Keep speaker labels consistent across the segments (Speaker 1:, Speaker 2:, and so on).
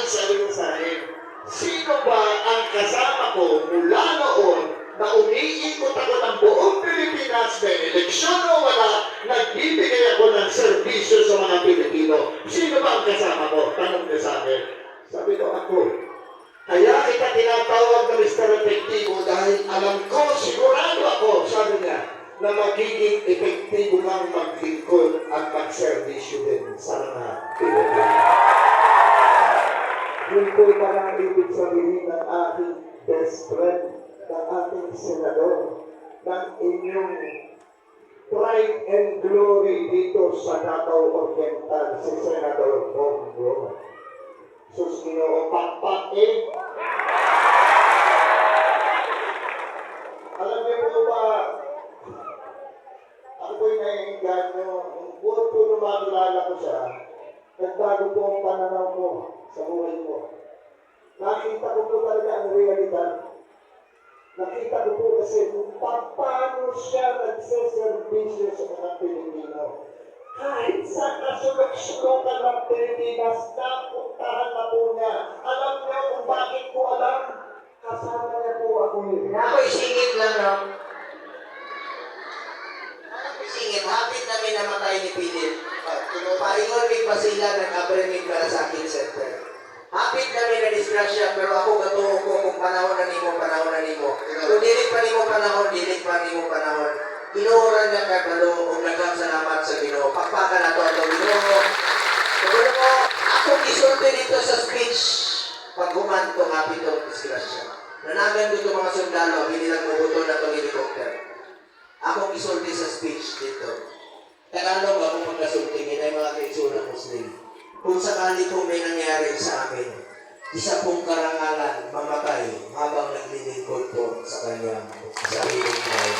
Speaker 1: Ang sabi ko sa akin, sino ba ang kasama ko mula noon na umiikot ako ng buong Pilipinas, may eleksyon o wala, nagbibigay ako ng serbisyo sa mga Pilipino? Sino ba ang kasama ko? Tanong niya sa akin. Sabi ko, ako. Kaya kita tinatawag na Mr. Epektibo dahil alam ko, sigurado ako, sabi niya, na magiging epektibo kang maglingkod at magservisyo din sa mga Pilipino. Yun po parang ibig sabihin ng aking best friend, ng ating senador, ng inyong pride and glory dito sa Davao Oriental, si Senador Bongo. Sus, pakpak eh. Alam niyo po ba, ako po'y naiinganyo, buwan po nung makilala ko siya, nagbago po ang pananaw ko sa buhay ko. Nakita ko po talaga ang realidad. Nakita ko po kasi kung paano siya nagseservisyo sa mga Pilipino. Kahit sa kasulok-sulokan ng Pilipinas, napuntahan na po niya. Alam niyo kung bakit ko alam? Kasama niya po ako yun.
Speaker 2: Ako'y singit lang, no? Ako'y singit. Hapit namin namatay ni Philip. Paringon may pasila ng Abremin para sa akin center. Hapit namin na disgrasya, pero ako gatuho ko kung panahon na nimo, panahon na nimo. Kung dilit pa nimo panahon, dilit pa nimo panahon. Inuuran niya ka balo kung nagkasalamat sa Ginoo. Pakpakan na to ato Ginoo. Siguro ko, akong isulti dito sa speech pag humantong hapit itong disgrasya. Nanagan ko itong mga sundalo, binilang mabuto na itong helicopter. Akong isulti sa speech dito. Tagalog ako pagkasultingin ay mga kaitsunang Muslim. Kung sakali po may nangyari sa amin, isa pong karangalan mamatay habang naglilingkod po sa kanyang sariling buhay.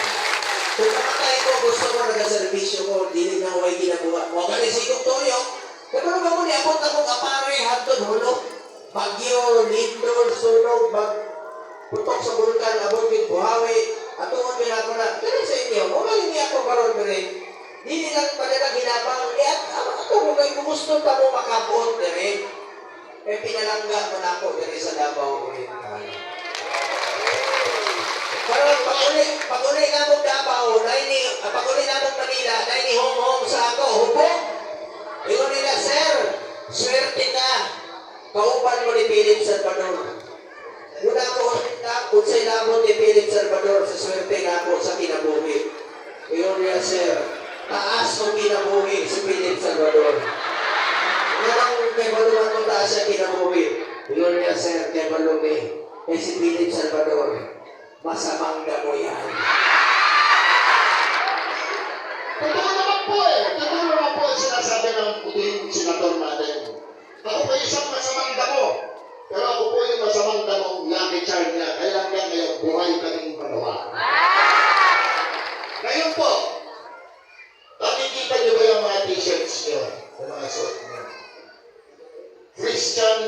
Speaker 2: Kung mamatay ko, gusto ko nag-servisyo ko, dilig na huwag ginabuhat. Huwag ka rin sikong toyo. Kaya ba mo niabot akong kapare, hantod, hulog, bagyo, lindol, sunog, putok sa bulkan, abot yung buhawi, at tuon ako na, kaya sa inyo, huwag niya ako karoon ko rin. Di nilang pala ginabang, at ako mo kayo gusto pa mo makabot, rin. Pinalangga mo na ako rin sa Davao Oriental. Pero pag-uli nga mong Davao, pag-uli nga mong Manila, dahil ni hong-hong sa ako, hubog. Iyon nila, sir, swerte ka. Kauban mo ni Philip Salvador. Yun ako, kung sa ilabot ni Philip Salvador, sa swerte nga ako sa kinabuhi. Iyon nila, sir, taas kong kinabuhi si Philip Salvador. Ngayon, kay Baluan mo taas siya kinabuhi. Iyon nila, sir, kay Balumi, si Philip Salvador. Masamang damo yan.
Speaker 1: Totoo naman po eh. Totoo naman po ang sinasabi ng puting senator natin. Ako po isang masamang damo. Pero ako po yung masamang damong lucky charm niya. Kaya lang ngayon, buhay ka rin panawa. Ngayon po, nakikita niyo ba yung mga t-shirts niyo? Yung mga suot niyo? Christian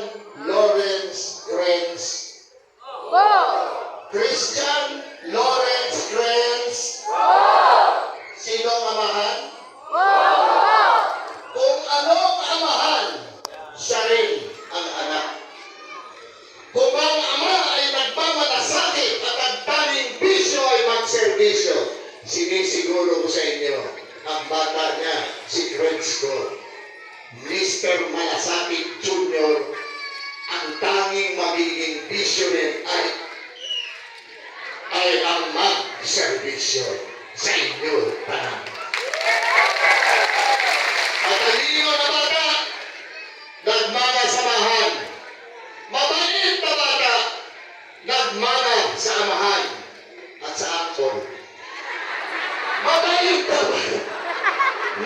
Speaker 1: Lawrence Krenz. Christian Lawrence Krenz. Sino ang amahan? Kung ano ang amahan, siya rin ang anak. Kung ang ama ay nagmamalasakit at ang tanging bisyo ay magservisyo, sinisiguro ko sa inyo, ang bata niya, si Krenz ko, Mr. Malasakit Jr., ang tanging magiging bisyo rin ay ang mag-servisyo sa inyo tanan. Matalino na bata, nagmana sa amahan. Mabait na bata, nagmana sa amahan at sa akon. Mabait na bata,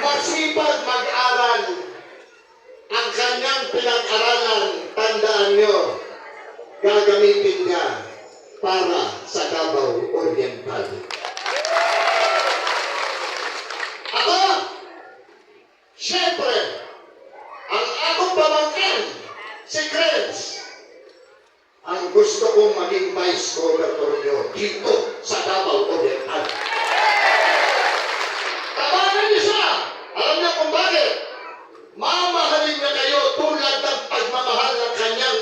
Speaker 1: masipag mag-aral. Ang kanyang pinag-aralan, tandaan nyo, gagamitin niya para sa Davao Oriental. Ako, syempre, ang akong pamangkin, si Krenz, ang gusto kong maging vice governor nyo dito sa Davao Oriental. Tabanan niyo siya! Alam niyo kung bakit? Mamahalin niya kayo tulad ng pagmamahal ng kanyang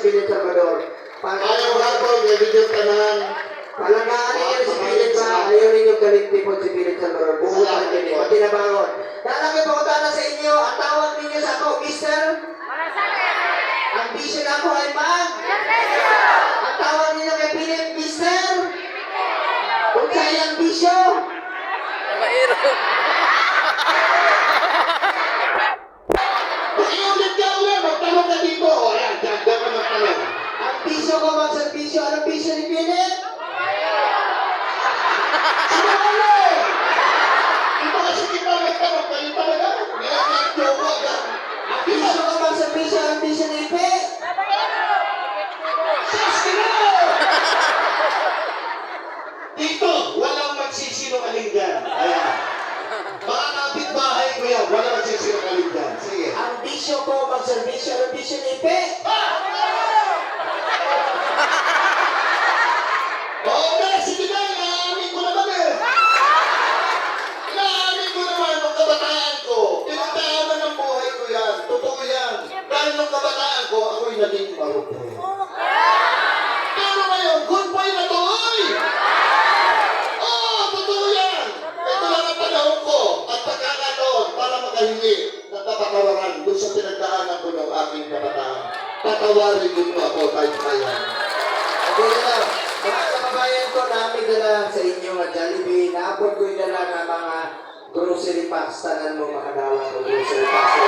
Speaker 2: Philip Salvador.
Speaker 1: Ayaw hapon, nabigyan ka ng
Speaker 2: Palanggaan ninyo si Philip ba? Ayaw ninyo kaliktipon si Philip Salvador. Buhutan nyo niyo. Tinabangon. Lalaki pa ko tala sa inyo. Ang tawag ninyo sa ako, Mister? Ang bisyo na ako ay man? Ang tawag ninyo kay Philip, Mister? Kung kaya ang bisyo?
Speaker 1: Pakiulit ka ulit, magtanong ka dito. O, ayan, dyan ka magtanong.
Speaker 2: Ang bisyo ko, magservisyo. Anong bisyo ni Philip?
Speaker 1: Sinungaling! Ito kasi kita magtanong kayo talaga. Nilagyan ko agad.
Speaker 2: Ang bisyo ko, magservisyo. Anong bisyo ni Ipe?
Speaker 1: Dito, walang magsisinungaling dyan. Ayan. Mga kapitbahay ko yan, walang magsisinungaling dyan. Sige.
Speaker 2: Ang bisyo ko, magservisyo. Anong bisyo ni Ipe?
Speaker 1: Oo na, sige na, inaamin ko naman eh. Inaamin ko naman nung kabataan ko. Pinagdaanan ng buhay ko yan. Totoo yan. Dahil nung kabataan ko, ako'y naging marupok. Pero ngayon, good boy na to, oy! Oo, totoo yan. Ito lang ang panahon ko at pagkakataon para makahingi ng kapatawaran doon sa pinagdaanan ko ng aking kabataan. Tatawarin din mo ako kahit kaya.
Speaker 2: Okay na. Mga kababayan ko, namin dala sa inyo nga Jollibee. Naapod ko yung dala ng mga grocery packs. Tanan mo makadawa ng grocery packs.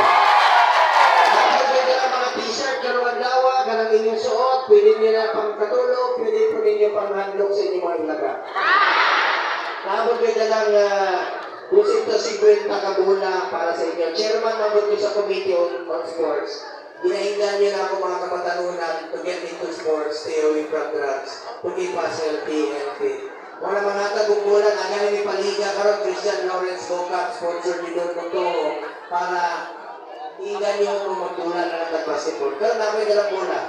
Speaker 2: Naapod ko yung dala mga t-shirt, karong adlawa, kanang inyong suot. Pwede nyo na pang katulog, pwede po ninyo pang handlok sa inyong mga ilaga. Naapod ko yung dalang 250 kabula para sa inyo. Chairman, nabot ko sa Committee on Sports. Ginahingan niyo na ako mga kapatanunan to get into sports, stay away from drugs, to keep us healthy and fit. Mga mga tagunggulan, ang ni Paliga karon Christian Lawrence Bocap, sponsor ni Don Muto, para hingan niyo kung magtulan na ng basketball. Pero namin dalang bola.